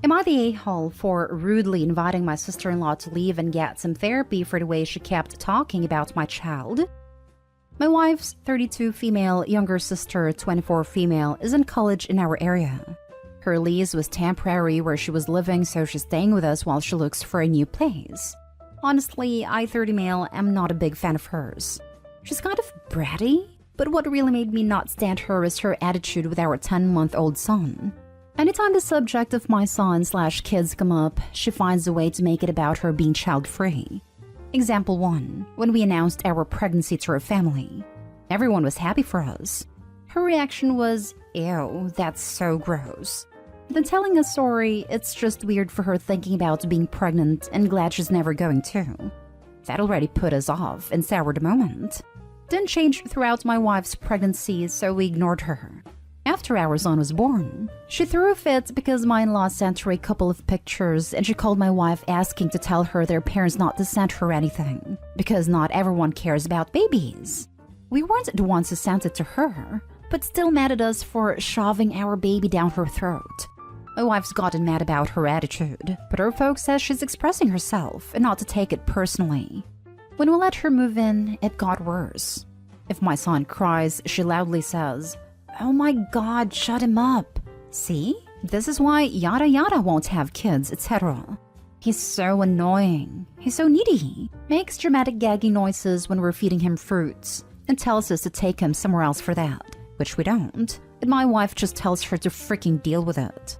Am I the a-hole for rudely inviting my sister-in-law to leave and get some therapy for the way she kept talking about my child? My wife's 32 female younger sister, 24 female, is in college in our area. Her lease was temporary where she was living, so she's staying with us while she looks for a new place. Honestly, I, 30 male, am not a big fan of hers. She's kind of bratty, but what really made me not stand her is her attitude with our 10-month-old son. Anytime the subject of my son/kids come up, she finds a way to make it about her being child-free. Example 1. When we announced our pregnancy to her family. Everyone was happy for us. Her reaction was, "Ew, that's so gross." Then telling us sorry, it's just weird for her thinking about being pregnant and glad she's never going to. That already put us off and soured the moment. Didn't change throughout my wife's pregnancy, so we ignored her. After our son was born, she threw a fit because my in-law sent her a couple of pictures and she called my wife asking to tell her their parents not to send her anything, because not everyone cares about babies. We weren't the ones who sent it to her, but still mad at us for shoving our baby down her throat. My wife's gotten mad about her attitude, but her folks says she's expressing herself and not to take it personally. When we let her move in, it got worse. If my son cries, she loudly says, "Oh my God, shut him up. See? This is why yada yada won't have kids, etc." He's so annoying. He's so needy. Makes dramatic gaggy noises when we're feeding him fruits and tells us to take him somewhere else for that, which we don't. And my wife just tells her to freaking deal with it.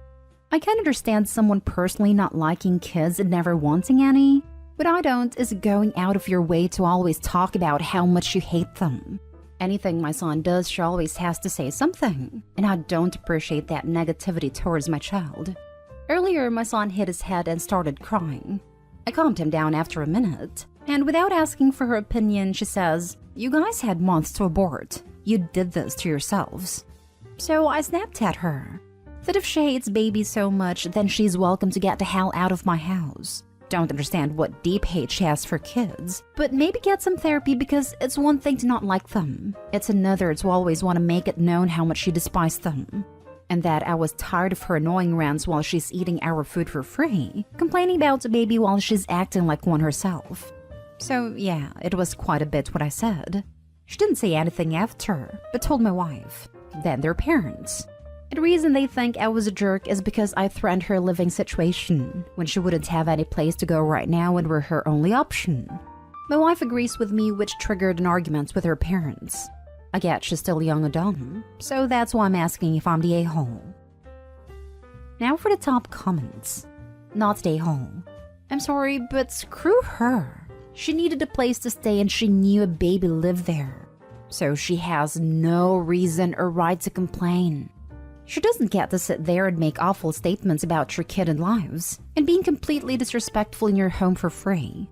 I can understand someone personally not liking kids and never wanting any. What I don't is going out of your way to always talk about how much you hate them. Anything my son does, she always has to say something, and I don't appreciate that negativity towards my child. Earlier, my son hit his head and started crying. I calmed him down after a minute, and without asking for her opinion, she says, "You guys had months to abort. You did this to yourselves." So I snapped at her that if she hates babies so much, then she's welcome to get the hell out of my house. Don't understand what deep hate she has for kids, but maybe get some therapy because it's one thing to not like them. It's another to always want to make it known how much she despised them. And that I was tired of her annoying rants while she's eating our food for free, complaining about the baby while she's acting like one herself. So yeah, it was quite a bit what I said. She didn't say anything after, but told my wife. Then their parents. The reason they think I was a jerk is because I threatened her living situation when she wouldn't have any place to go right now and we're her only option. My wife agrees with me, which triggered an argument with her parents. I get she's still young and dumb, so that's why I'm asking if I'm the a-hole. Now for the top comments. Not the a-hole. I'm sorry, but screw her. She needed a place to stay and she knew a baby lived there. So she has no reason or right to complain. She doesn't get to sit there and make awful statements about your kid and lives, and being completely disrespectful in your home for free.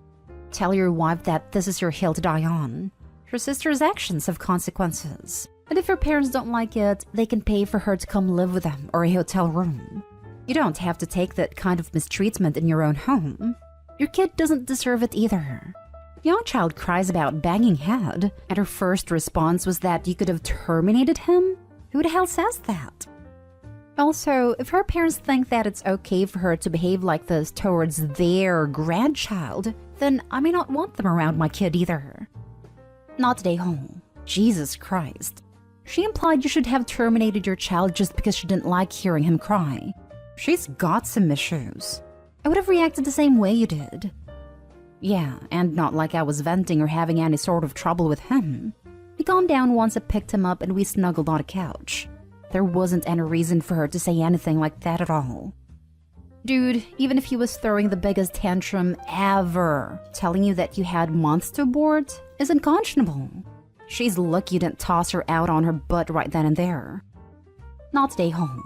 Tell your wife that this is your hill to die on. Her sister's actions have consequences, and if her parents don't like it, they can pay for her to come live with them or a hotel room. You don't have to take that kind of mistreatment in your own home. Your kid doesn't deserve it either. Young child cries about banging head, and her first response was that you could have terminated him? Who the hell says that? Also, if her parents think that it's okay for her to behave like this towards their grandchild, then I may not want them around my kid either. Not today home. Jesus Christ. She implied you should have terminated your child just because she didn't like hearing him cry. She's got some issues. I would have reacted the same way you did. Yeah, and not like I was venting or having any sort of trouble with him. We calmed down once I picked him up and we snuggled on a couch. There wasn't any reason for her to say anything like that at all. Dude, even if he was throwing the biggest tantrum ever, telling you that you had months to abort is unconscionable. She's lucky you didn't toss her out on her butt right then and there. Not stay home.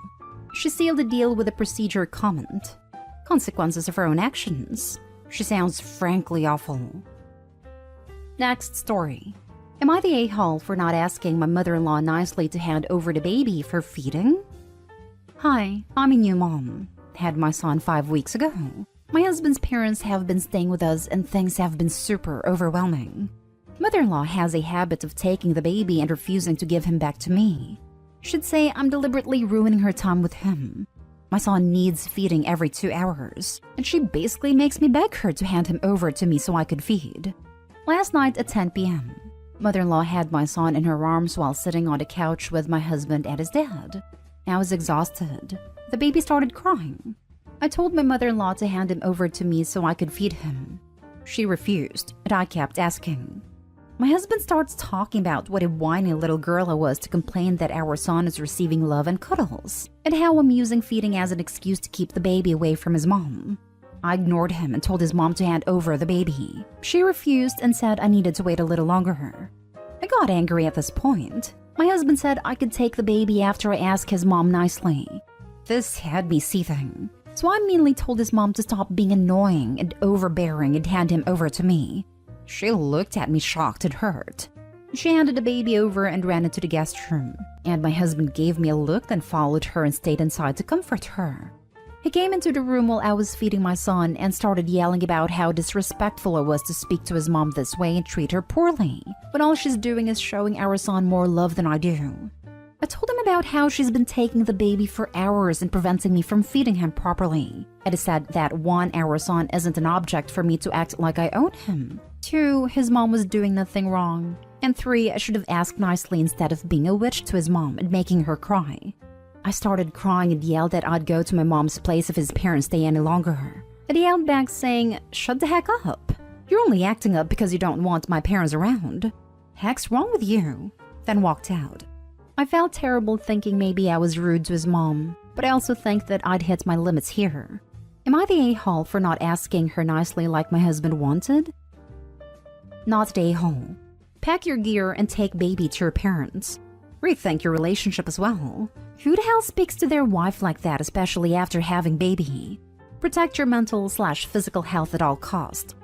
She sealed the deal with a procedure comment. Consequences of her own actions. She sounds frankly awful. Next story. Am I the a-hole for not asking my mother-in-law nicely to hand over the baby for feeding? Hi, I'm a new mom. Had my son 5 weeks ago. My husband's parents have been staying with us and things have been super overwhelming. Mother-in-law has a habit of taking the baby and refusing to give him back to me. Should say I'm deliberately ruining her time with him. My son needs feeding every 2 hours, and she basically makes me beg her to hand him over to me so I could feed. Last night at 10 p.m., mother-in-law had my son in her arms while sitting on the couch with my husband and his dad. I was exhausted. The baby started crying. I told my mother-in-law to hand him over to me so I could feed him. She refused, and I kept asking. My husband starts talking about what a whiny little girl I was to complain that our son is receiving love and cuddles, and how I'm using feeding as an excuse to keep the baby away from his mom. I ignored him and told his mom to hand over the baby. She refused and said I needed to wait a little longer. I got angry at this point. My husband said I could take the baby after I asked his mom nicely. This had me seething, so I meanly told his mom to stop being annoying and overbearing and hand him over to me. She looked at me shocked and hurt. She handed the baby over and ran into the guest room, and my husband gave me a look, then followed her and stayed inside to comfort her. He came into the room while I was feeding my son and started yelling about how disrespectful I was to speak to his mom this way and treat her poorly, when all she's doing is showing our son more love than I do. I told him about how she's been taking the baby for hours and preventing me from feeding him properly. And he said that 1, our son isn't an object for me to act like I own him. 2, his mom was doing nothing wrong. And 3, I should have asked nicely instead of being a witch to his mom and making her cry. I started crying and yelled that I'd go to my mom's place if his parents stay any longer. And he yelled back saying, "Shut the heck up. You're only acting up because you don't want my parents around. Heck's wrong with you?" Then walked out. I felt terrible thinking maybe I was rude to his mom, but I also think that I'd hit my limits here. Am I the a-hole for not asking her nicely like my husband wanted? Not the a-hole. Pack your gear and take baby to your parents. Rethink your relationship as well. Who the hell speaks to their wife like that, especially after having baby? Protect your mental/physical health at all cost.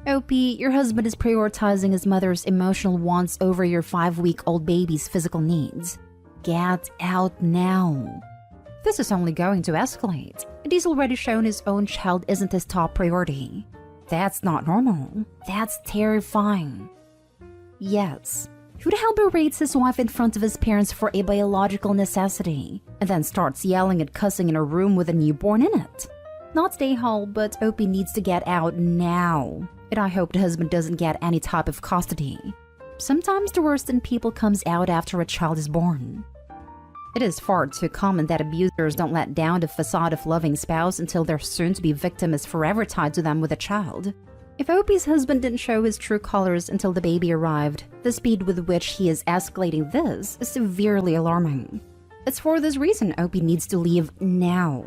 OP, your husband is prioritizing his mother's emotional wants over your 5-week-old baby's physical needs. Get out now. This is only going to escalate, and he's already shown his own child isn't his top priority. That's not normal. That's terrifying. Yes. Who the hell berates his wife in front of his parents for a biological necessity, and then starts yelling and cussing in a room with a newborn in it? Not stay home, but OP needs to get out now. And I hope the husband doesn't get any type of custody. Sometimes the worst in people comes out after a child is born. It is far too common that abusers don't let down the facade of loving spouse until their soon-to-be victim is forever tied to them with a child. If OP's husband didn't show his true colors until the baby arrived, the speed with which he is escalating this is severely alarming. It's for this reason OP needs to leave now.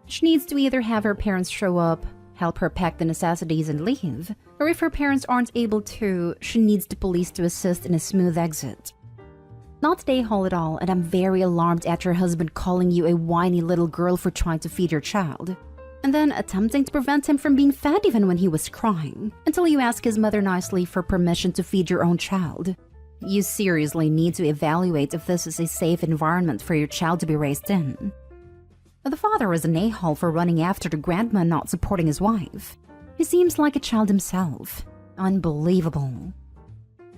She needs to either have her parents show up, help her pack the necessities and leave, or if her parents aren't able to, she needs the police to assist in a smooth exit. Not day-hole at all, and I'm very alarmed at your husband calling you a whiny little girl for trying to feed your child, and then attempting to prevent him from being fed even when he was crying, until you ask his mother nicely for permission to feed your own child. You seriously need to evaluate if this is a safe environment for your child to be raised in. The father is an a-hole for running after the grandma not supporting his wife. He seems like a child himself. Unbelievable.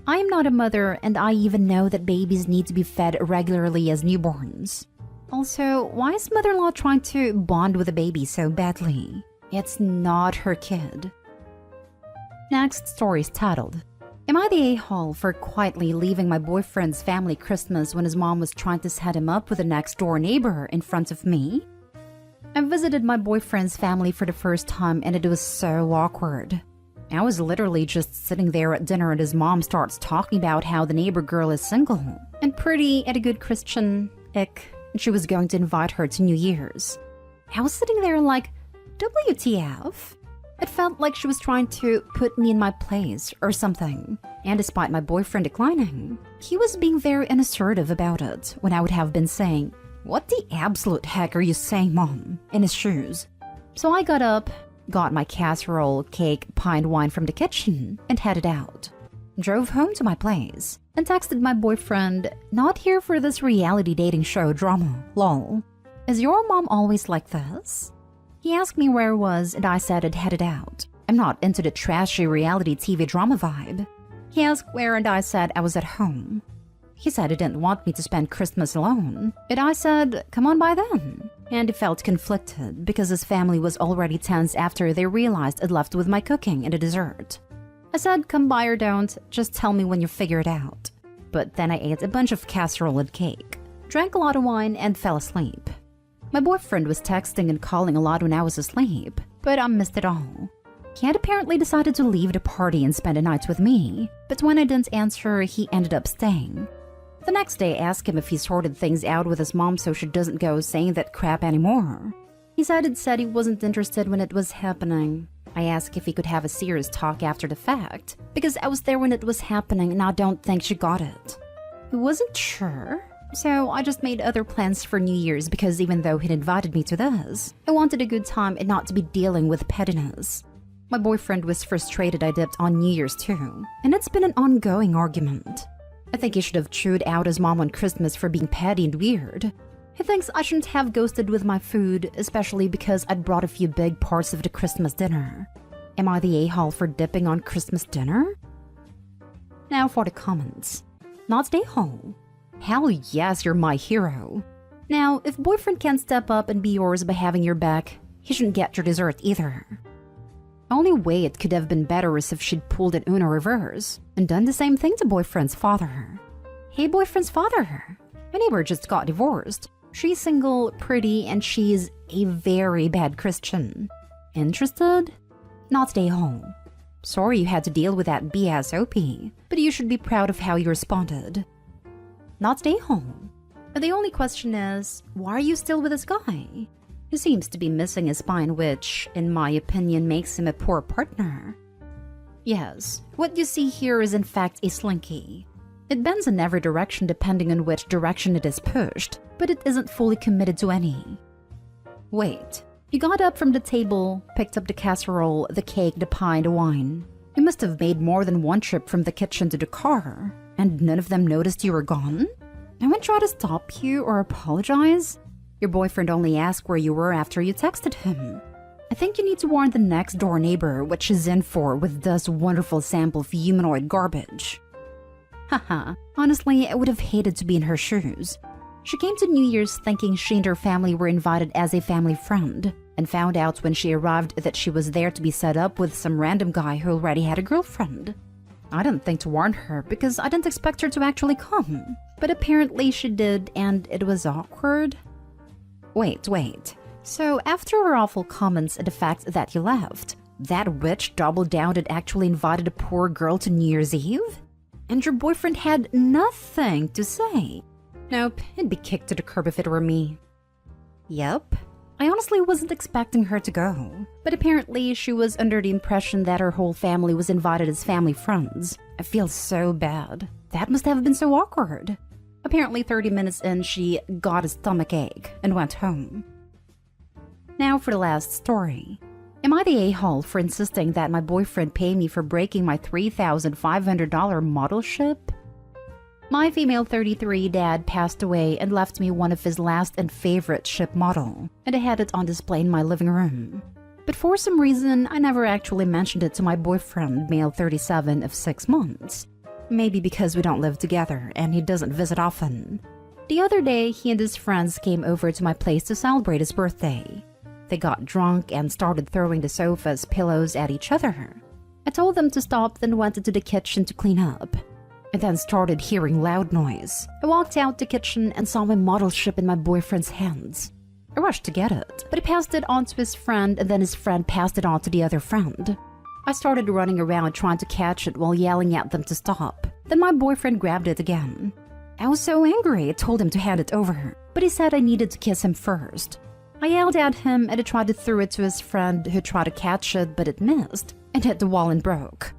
I am not a mother, and I even know that babies need to be fed regularly as newborns. Also, why is mother-in-law trying to bond with the baby so badly? It's not her kid. Next story is titled, Am I the a-hole for quietly leaving my boyfriend's family Christmas when his mom was trying to set him up with a next-door neighbor in front of me? I visited my boyfriend's family for the first time and it was so awkward. I was literally just sitting there at dinner and his mom starts talking about how the neighbor girl is single and pretty and a good Christian, and she was going to invite her to New Year's. I was sitting there like, WTF? It felt like she was trying to put me in my place or something. And despite my boyfriend declining, he was being very unassertive about it when I would have been saying, "What the absolute heck are you saying, Mom?" in his shoes. So I got up, got my casserole, cake, pint wine from the kitchen, and headed out. Drove home to my place, and texted my boyfriend, "Not here for this reality dating show drama, lol. Is your mom always like this?" He asked me where I was, and I said I'd headed out. I'm not into the trashy reality TV drama vibe. He asked where, and I said I was at home. He said he didn't want me to spend Christmas alone, and I said, come on by then. And he felt conflicted because his family was already tense after they realized I'd left with my cooking and a dessert. I said, come by or don't, just tell me when you figure it out. But then I ate a bunch of casserole and cake, drank a lot of wine, and fell asleep. My boyfriend was texting and calling a lot when I was asleep, but I missed it all. He had apparently decided to leave the party and spend a night with me, but when I didn't answer, he ended up staying. The next day, I asked him if he sorted things out with his mom so she doesn't go saying that crap anymore. He said he wasn't interested when it was happening. I asked if he could have a serious talk after the fact, because I was there when it was happening and I don't think she got it. He wasn't sure, so I just made other plans for New Year's because even though he'd invited me to this, I wanted a good time and not to be dealing with pettiness. My boyfriend was frustrated I dipped on New Year's too, and it's been an ongoing argument. I think he should have chewed out his mom on Christmas for being petty and weird. He thinks I shouldn't have ghosted with my food, especially because I'd brought a few big parts of the Christmas dinner. Am I the a-hole for dipping on Christmas dinner? Now for the comments. Not the a-hole. Hell yes, you're my hero. Now, if boyfriend can't step up and be yours by having your back, he shouldn't get your dessert either. Only way it could have been better is if she'd pulled an Uno reverse and done the same thing to boyfriend's father. Hey, boyfriend's father. My neighbor just got divorced. She's single, pretty, and she's a very bad Christian. Interested? Not stay home. Sorry you had to deal with that BSOP, but you should be proud of how you responded. Not stay home. The only question is, why are you still with this guy? He seems to be missing a spine, which, in my opinion, makes him a poor partner. Yes, what you see here is in fact a slinky. It bends in every direction depending on which direction it is pushed, but it isn't fully committed to any. Wait, you got up from the table, picked up the casserole, the cake, the pie, and the wine. You must have made more than one trip from the kitchen to the car, and none of them noticed you were gone? No one tried to stop you or apologize? Your boyfriend only asked where you were after you texted him. I think you need to warn the next door neighbor what she's in for with this wonderful sample of humanoid garbage. Haha, honestly, I would have hated to be in her shoes. She came to New Year's thinking she and her family were invited as a family friend, and found out when she arrived that she was there to be set up with some random guy who already had a girlfriend. I didn't think to warn her because I didn't expect her to actually come, but apparently she did, and it was awkward. Wait. So after her awful comments and the fact that you left, that witch doubled down and actually invited a poor girl to New Year's Eve? And your boyfriend had nothing to say? Nope, it'd be kicked to the curb if it were me. Yep. I honestly wasn't expecting her to go, but apparently she was under the impression that her whole family was invited as family friends. I feel so bad. That must have been so awkward. Apparently 30 minutes in, she got a stomachache and went home. Now for the last story. Am I the a-hole for insisting that my boyfriend pay me for breaking my $3,500 model ship? My female 33 dad passed away and left me one of his last and favorite ship model, and I had it on display in my living room. But for some reason, I never actually mentioned it to my boyfriend, male 37 of 6 months. Maybe because we don't live together and he doesn't visit often. The other day, he and his friends came over to my place to celebrate his birthday. They got drunk and started throwing the sofa's pillows at each other. I told them to stop, then went into the kitchen to clean up. I then started hearing loud noise. I walked out the kitchen and saw my model ship in my boyfriend's hands. I rushed to get it, but he passed it on to his friend, and then his friend passed it on to the other friend. I started running around trying to catch it while yelling at them to stop. Then my boyfriend grabbed it again. I was so angry I told him to hand it over, but he said I needed to kiss him first. I yelled at him and I tried to throw it to his friend who tried to catch it, but it missed and hit the wall and broke.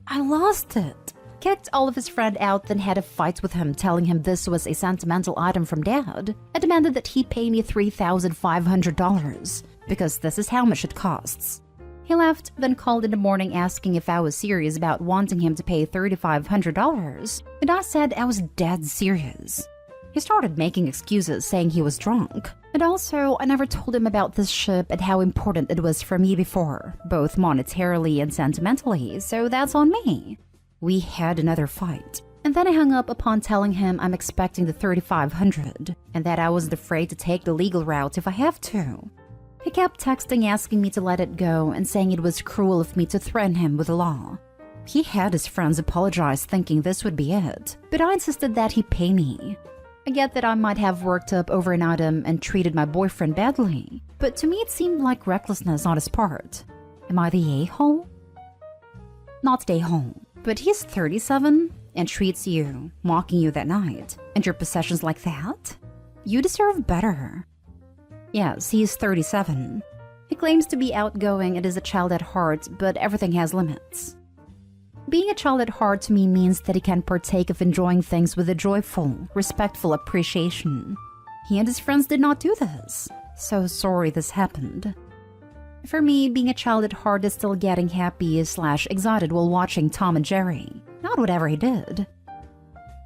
I lost it. Kicked all of his friend out, then had a fight with him, telling him this was a sentimental item from dad. I demanded that he pay me $3,500 because this is how much it costs. He left, then called in the morning asking if I was serious about wanting him to pay $3,500, and I said I was dead serious. He started making excuses, saying he was drunk. And also, I never told him about this ship and how important it was for me before, both monetarily and sentimentally, so that's on me. We had another fight, And then I hung up upon telling him I'm expecting the 3,500 and that I wasn't afraid to take the legal route if I have to. He kept texting asking me to let it go and saying it was cruel of me to threaten him with the law. He had his friends apologize thinking this would be it, but I insisted that he pay me. I get that I might have worked up over an item and treated my boyfriend badly, but to me it seemed like recklessness on his part. Am I the a-hole? Not the a-hole, but he's 37 and treats you, mocking you that night, and your possessions like that? You deserve better. Yes, he's 37. He claims to be outgoing and is a child at heart, but everything has limits. Being a child at heart to me means that he can partake of enjoying things with a joyful, respectful appreciation. He and his friends did not do this. So sorry this happened. For me, being a child at heart is still getting happy / excited while watching Tom and Jerry, not whatever he did.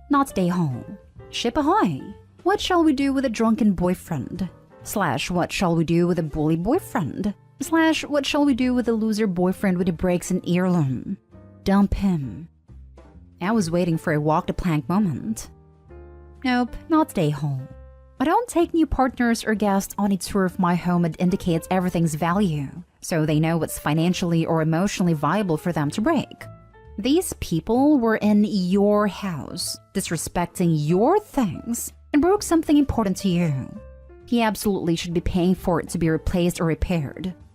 Not day home. Ship ahoy! What shall we do with a drunken boyfriend? / what shall we do with a bully boyfriend? / what shall we do with a loser boyfriend when he breaks an earlobe? Dump him. I was waiting for a walk the plank moment. Nope, not day home. I don't take new partners or guests on a tour of my home that indicates everything's value, so they know what's financially or emotionally viable for them to break. These people were in your house, disrespecting your things, and broke something important to you. He absolutely should be paying for it to be replaced or repaired.